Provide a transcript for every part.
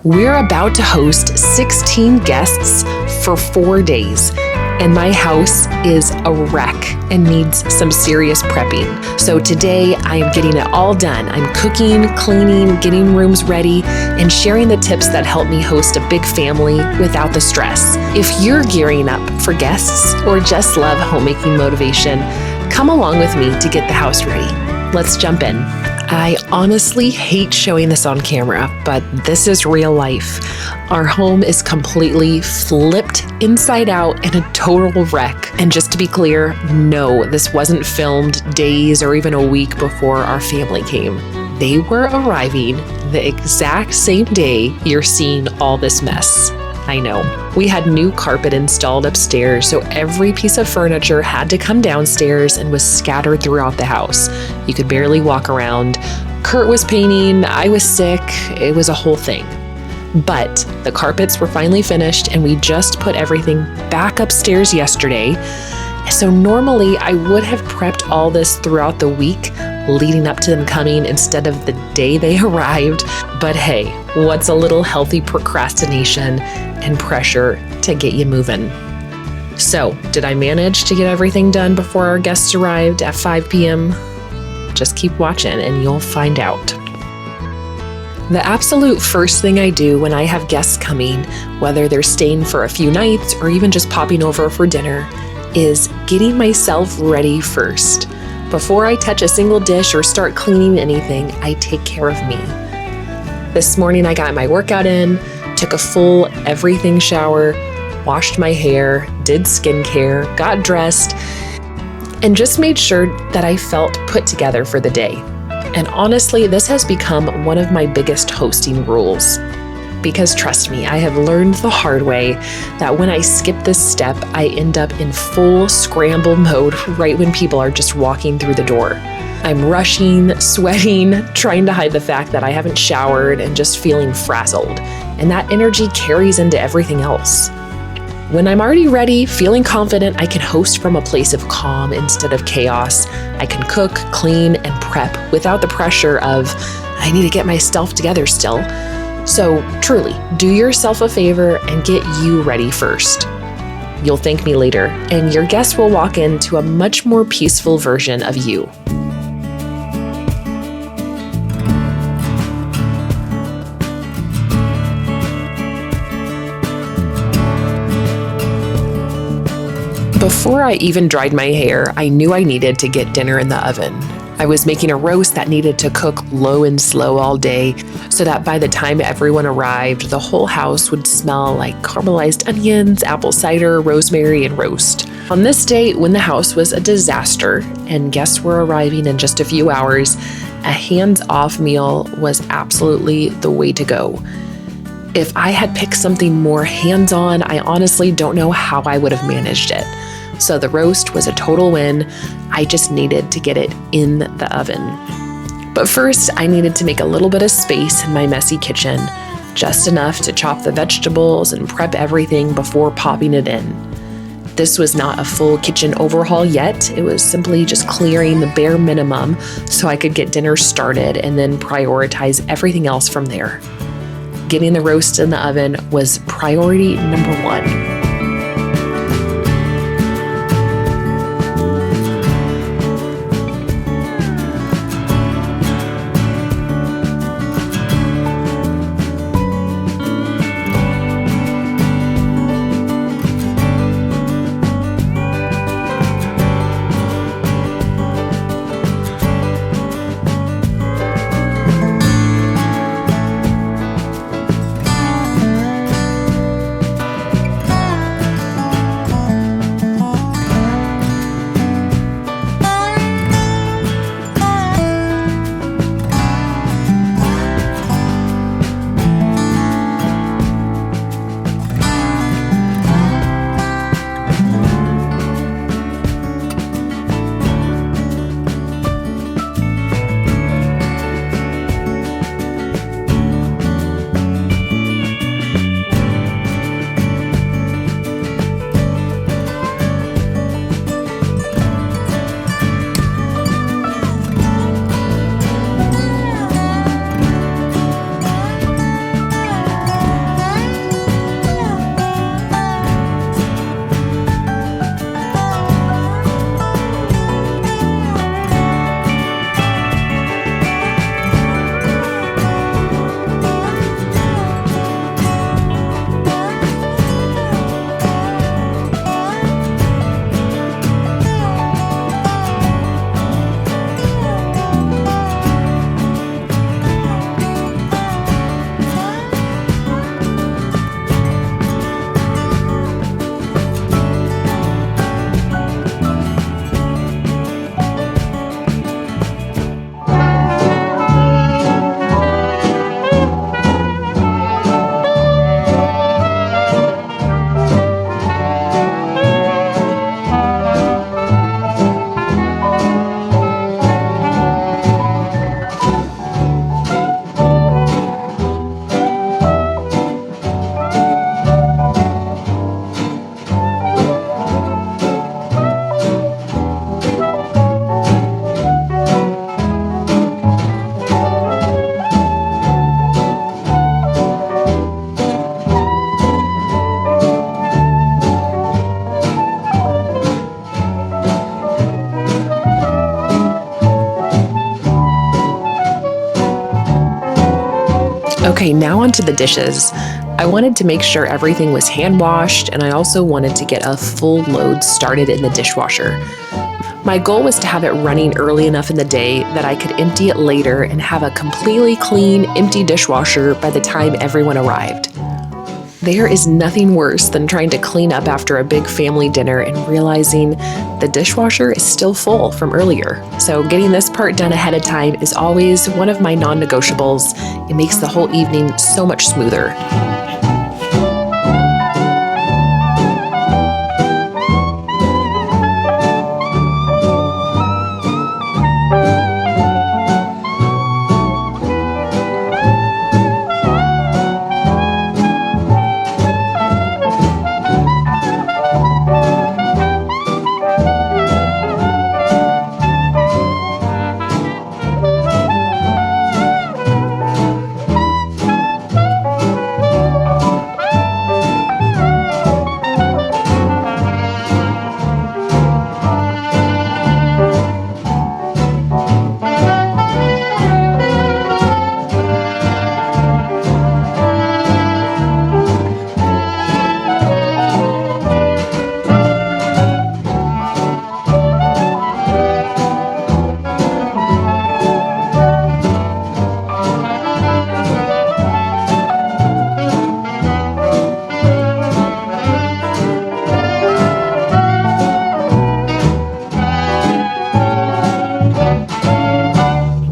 We're about to host 16 guests for 4 days, and my house is a wreck and needs some serious prepping. So today I am getting it all done. I'm cooking, cleaning, getting rooms ready, and sharing the tips that help me host a big family without the stress. If you're gearing up for guests or just love homemaking motivation, come along with me to get the house ready. Let's jump in. I honestly hate showing this on camera, but this is real life. Our home is completely flipped inside out and a total wreck. And just to be clear, no, this wasn't filmed days or even a week before our family came. They were arriving the exact same day you're seeing all this mess. I know. We had new carpet installed upstairs, so every piece of furniture had to come downstairs and was scattered throughout the house. You could barely walk around. Kurt was painting, I was sick, it was a whole thing. But the carpets were finally finished and we just put everything back upstairs yesterday. So normally I would have prepped all this throughout the week leading up to them coming instead of the day they arrived. But hey, what's a little healthy procrastination and pressure to get you moving? So, did I manage to get everything done before our guests arrived at 5 p.m.? Just keep watching and you'll find out. The absolute first thing I do when I have guests coming, whether they're staying for a few nights or even just popping over for dinner, is getting myself ready first. Before I touch a single dish or start cleaning anything, I take care of me. This morning I got my workout in, took a full everything shower, washed my hair, did skincare, got dressed, and just made sure that I felt put together for the day. And honestly, this has become one of my biggest hosting rules. Because trust me, I have learned the hard way that when I skip this step, I end up in full scramble mode right when people are just walking through the door. I'm rushing, sweating, trying to hide the fact that I haven't showered and just feeling frazzled. And that energy carries into everything else. When I'm already ready, feeling confident, I can host from a place of calm instead of chaos. I can cook, clean, and prep without the pressure of, I need to get myself together still. So truly, do yourself a favor and get you ready first. You'll thank me later, and your guests will walk into a much more peaceful version of you. Before I even dried my hair, I knew I needed to get dinner in the oven. I was making a roast that needed to cook low and slow all day so that by the time everyone arrived, the whole house would smell like caramelized onions, apple cider, rosemary, and roast. On this day, when the house was a disaster and guests were arriving in just a few hours, a hands-off meal was absolutely the way to go. If I had picked something more hands-on, I honestly don't know how I would have managed it. So the roast was a total win. I just needed to get it in the oven. But first, I needed to make a little bit of space in my messy kitchen, just enough to chop the vegetables and prep everything before popping it in. This was not a full kitchen overhaul yet. It was simply just clearing the bare minimum so I could get dinner started and then prioritize everything else from there. Getting the roast in the oven was priority number one. Okay, now onto the dishes. I wanted to make sure everything was hand washed, and I also wanted to get a full load started in the dishwasher. My goal was to have it running early enough in the day that I could empty it later and have a completely clean, empty dishwasher by the time everyone arrived. There is nothing worse than trying to clean up after a big family dinner and realizing the dishwasher is still full from earlier. So getting this part done ahead of time is always one of my non-negotiables. It makes the whole evening so much smoother.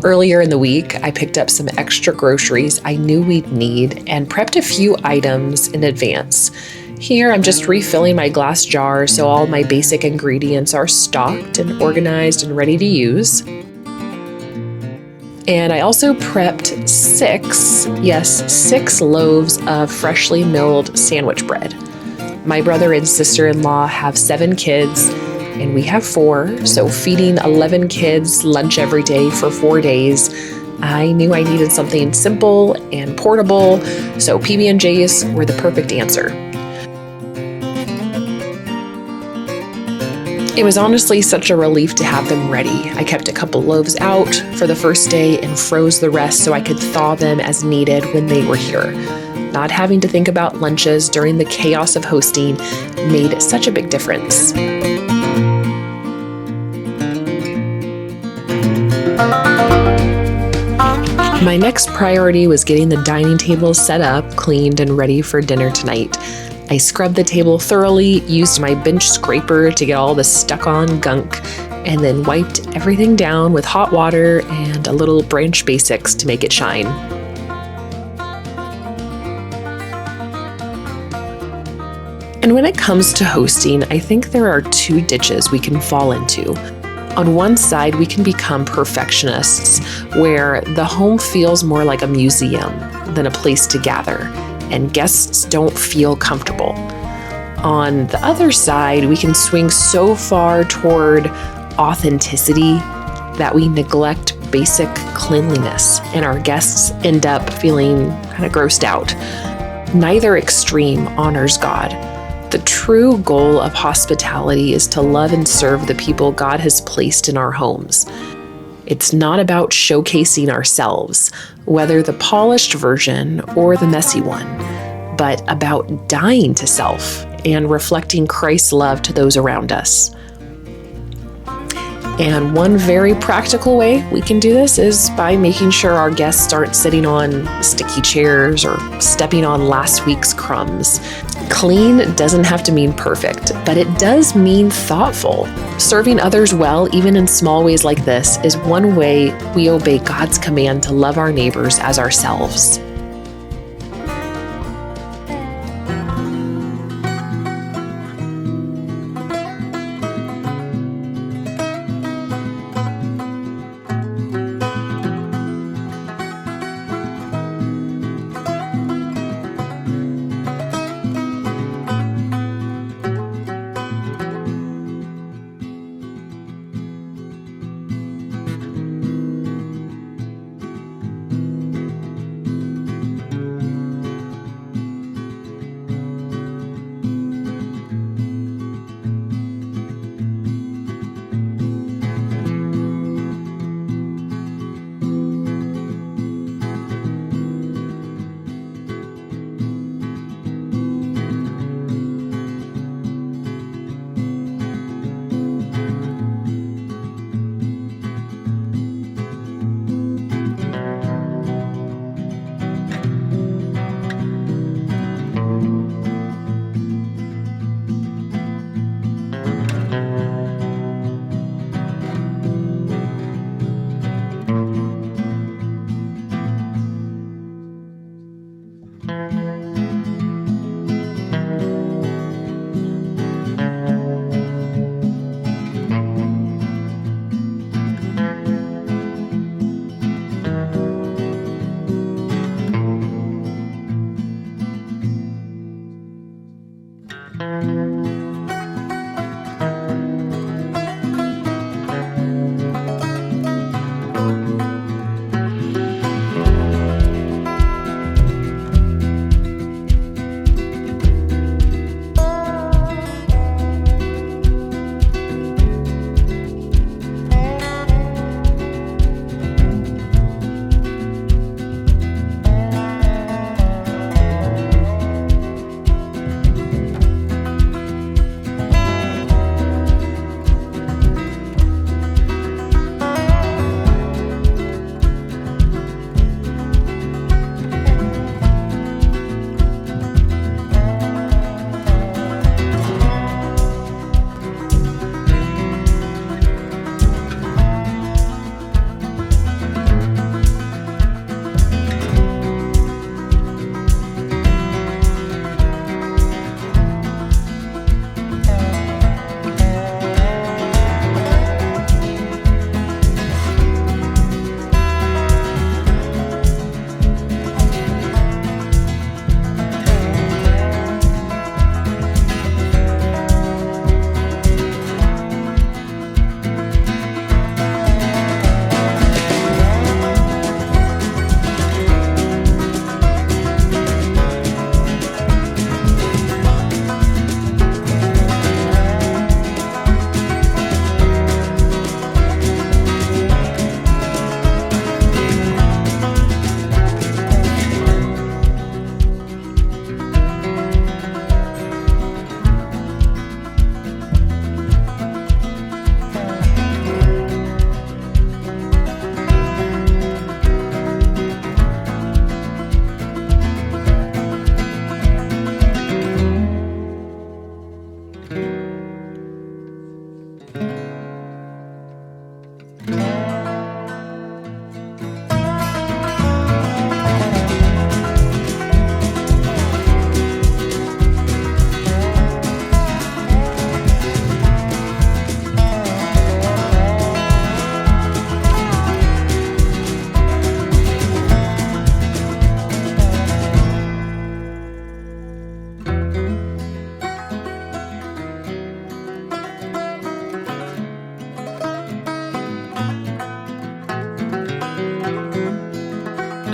Earlier in the week, I picked up some extra groceries I knew we'd need and prepped a few items in advance. Here, I'm just refilling my glass jar so all my basic ingredients are stocked and organized and ready to use. And I also prepped six loaves of freshly milled sandwich bread. My brother and sister-in-law have 7 kids, and we have 4, so feeding 11 kids lunch every day for 4 days, I knew I needed something simple and portable, so PB&Js were the perfect answer. It was honestly such a relief to have them ready. I kept a couple loaves out for the first day and froze the rest so I could thaw them as needed when they were here. Not having to think about lunches during the chaos of hosting made such a big difference. My next priority was getting the dining table set up, cleaned, and ready for dinner tonight. I scrubbed the table thoroughly, used my bench scraper to get all the stuck-on gunk, and then wiped everything down with hot water and a little Branch Basics to make it shine. And when it comes to hosting, I think there are 2 ditches we can fall into. On one side, we can become perfectionists, where the home feels more like a museum than a place to gather, and guests don't feel comfortable. On the other side, we can swing so far toward authenticity that we neglect basic cleanliness, and our guests end up feeling kind of grossed out. Neither extreme honors God. The true goal of hospitality is to love and serve the people God has placed in our homes. It's not about showcasing ourselves, whether the polished version or the messy one, but about dying to self and reflecting Christ's love to those around us. And one very practical way we can do this is by making sure our guests aren't sitting on sticky chairs or stepping on last week's crumbs. Clean doesn't have to mean perfect, but it does mean thoughtful. Serving others well, even in small ways like this, is one way we obey God's command to love our neighbors as ourselves.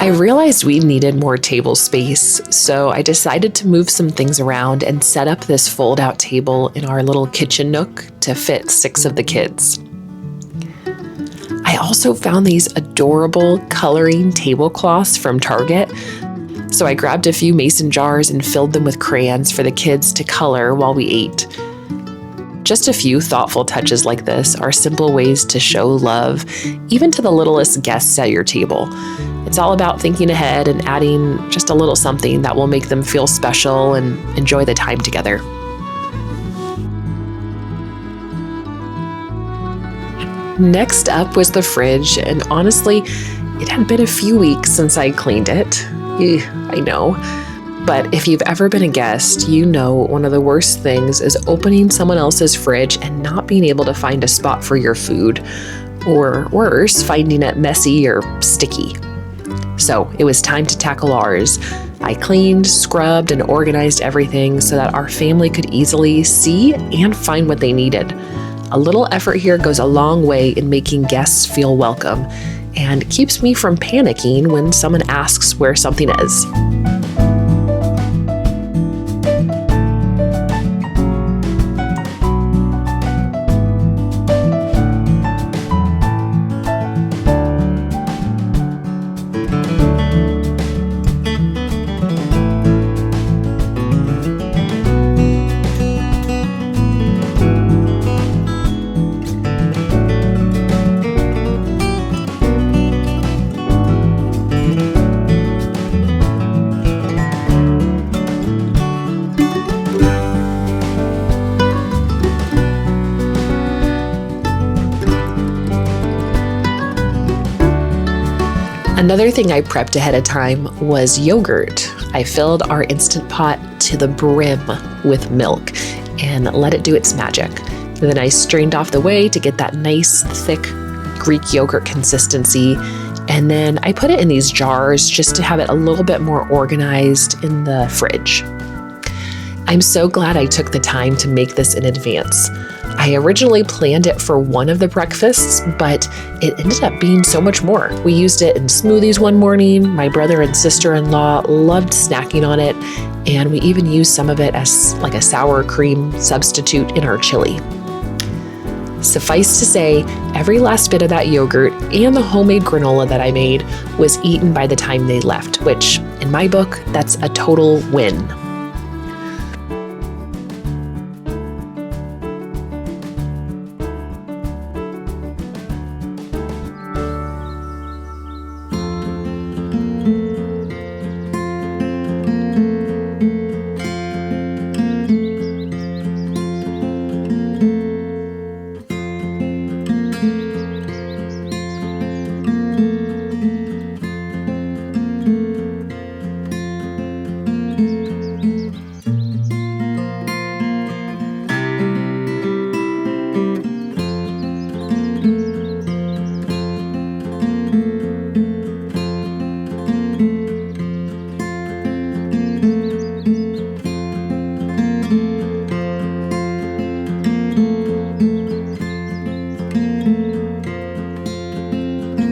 I realized we needed more table space, so I decided to move some things around and set up this fold-out table in our little kitchen nook to fit 6 of the kids. I also found these adorable coloring tablecloths from Target, so I grabbed a few mason jars and filled them with crayons for the kids to color while we ate. Just a few thoughtful touches like this are simple ways to show love, even to the littlest guests at your table. It's all about thinking ahead and adding just a little something that will make them feel special and enjoy the time together. Next up was the fridge, and honestly, it had been a few weeks since I cleaned it. I know. But if you've ever been a guest, you know one of the worst things is opening someone else's fridge and not being able to find a spot for your food, or worse, finding it messy or sticky. So it was time to tackle ours. I cleaned, scrubbed, and organized everything so that our family could easily see and find what they needed. A little effort here goes a long way in making guests feel welcome and keeps me from panicking when someone asks where something is. Another thing I prepped ahead of time was yogurt. I filled our Instant Pot to the brim with milk and let it do its magic. Then I strained off the whey to get that nice, thick Greek yogurt consistency. And then I put it in these jars just to have it a little bit more organized in the fridge. I'm so glad I took the time to make this in advance. I originally planned it for one of the breakfasts, but it ended up being so much more. We used it in smoothies one morning. My brother and sister-in-law loved snacking on it, and we even used some of it as like a sour cream substitute in our chili. Suffice to say, every last bit of that yogurt and the homemade granola that I made was eaten by the time they left, which, in my book, that's a total win.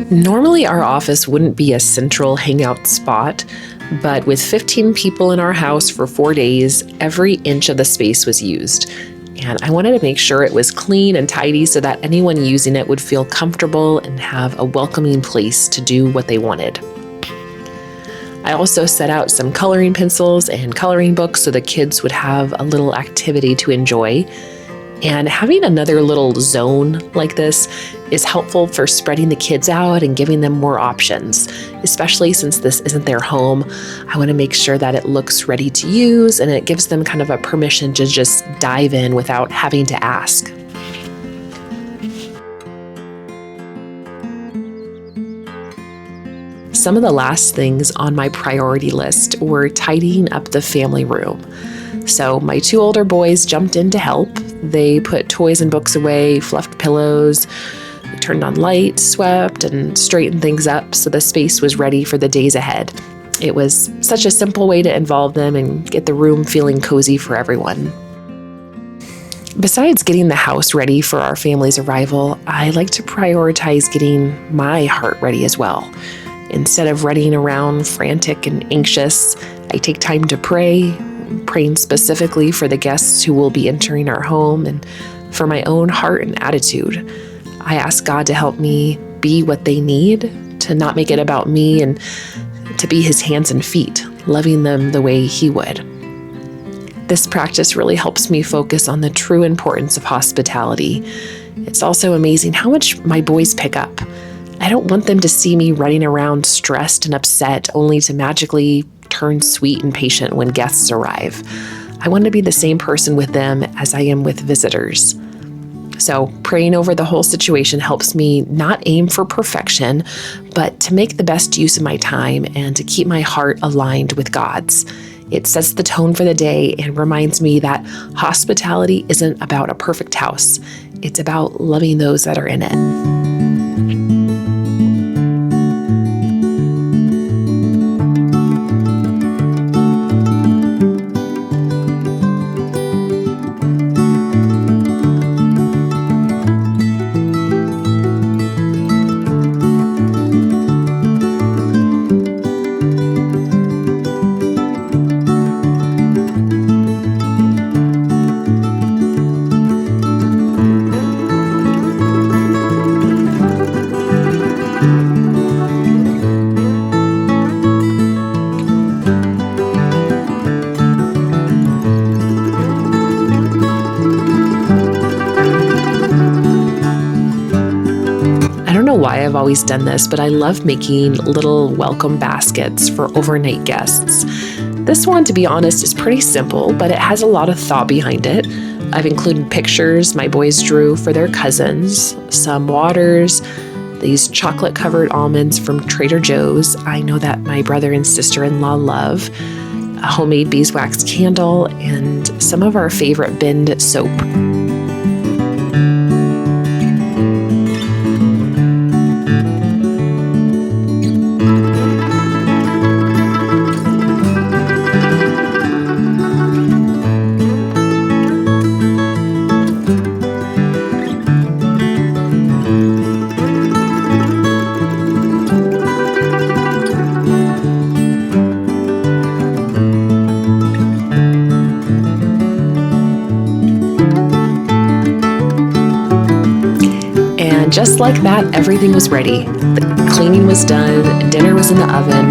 Normally, our office wouldn't be a central hangout spot, but with 15 people in our house for 4 days, every inch of the space was used. And I wanted to make sure it was clean and tidy so that anyone using it would feel comfortable and have a welcoming place to do what they wanted. I also set out some coloring pencils and coloring books so the kids would have a little activity to enjoy. And having another little zone like this is helpful for spreading the kids out and giving them more options, especially since this isn't their home. I want to make sure that it looks ready to use and it gives them kind of a permission to just dive in without having to ask. Some of the last things on my priority list were tidying up the family room. So my 2 older boys jumped in to help. They put toys and books away, fluffed pillows, turned on lights, swept, and straightened things up so the space was ready for the days ahead. It was such a simple way to involve them and get the room feeling cozy for everyone. Besides getting the house ready for our family's arrival, I like to prioritize getting my heart ready as well. Instead of running around frantic and anxious, I take time to pray, praying specifically for the guests who will be entering our home and for my own heart and attitude. I ask God to help me be what they need, to not make it about me, and to be His hands and feet, loving them the way He would. This practice really helps me focus on the true importance of hospitality. It's also amazing how much my boys pick up. I don't want them to see me running around stressed and upset only to magically turn sweet and patient when guests arrive. I want to be the same person with them as I am with visitors. So praying over the whole situation helps me not aim for perfection, but to make the best use of my time and to keep my heart aligned with God's. It sets the tone for the day and reminds me that hospitality isn't about a perfect house. It's about loving those that are in it. Why I've always done this, but I love making little welcome baskets for overnight guests. This one, to be honest, is pretty simple, but it has a lot of thought behind it. I've included pictures my boys drew for their cousins, some waters, these chocolate-covered almonds from Trader Joe's I know that my brother and sister-in-law love, a homemade beeswax candle, and some of our favorite binned soap. Just like that, everything was ready. The cleaning was done, dinner was in the oven,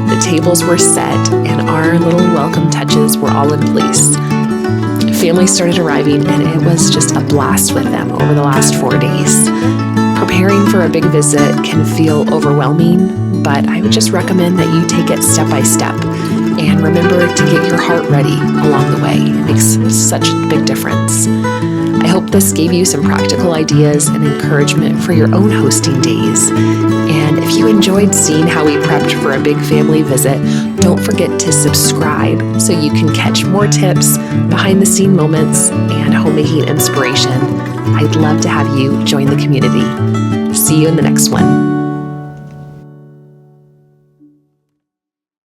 the tables were set, and our little welcome touches were all in place. Families started arriving, and it was just a blast with them over the last 4 days. Preparing for a big visit can feel overwhelming, but I would just recommend that you take it step by step and remember to get your heart ready along the way. It makes such a big difference. I hope this gave you some practical ideas and encouragement for your own hosting days. And if you enjoyed seeing how we prepped for a big family visit, don't forget to subscribe so you can catch more tips, behind-the-scene moments, and homemaking inspiration. I'd love to have you join the community. See you in the next one.